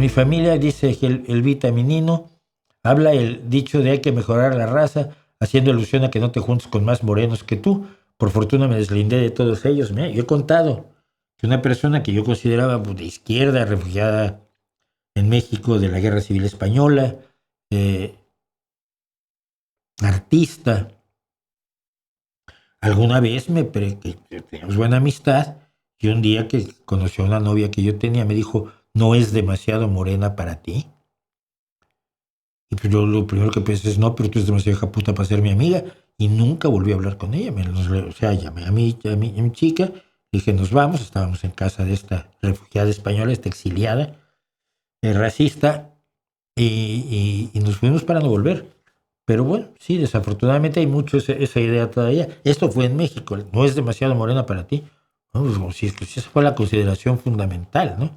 mi familia, dice Elvita Minino, habla el dicho de hay que mejorar la raza, haciendo alusión a que no te juntes con más morenos que tú. Por fortuna me deslindé de todos ellos. Mira, yo he contado que una persona que yo consideraba de izquierda, refugiada en México de la Guerra Civil Española, artista, alguna vez que teníamos buena amistad, y un día que conoció a una novia que yo tenía, me dijo, ¿no es demasiado morena para ti? Y pues yo lo primero que pensé es, no, pero tú eres demasiado hija puta para ser mi amiga. Y nunca volví a hablar con ella. O sea, llamé a mi chica, dije, nos vamos. Estábamos en casa de esta refugiada española, esta exiliada, racista, y nos fuimos para no volver. Pero bueno, sí, desafortunadamente hay mucho esa idea todavía. Esto fue en México, no es demasiado morena para ti. No, pues, esa fue la consideración fundamental, ¿no?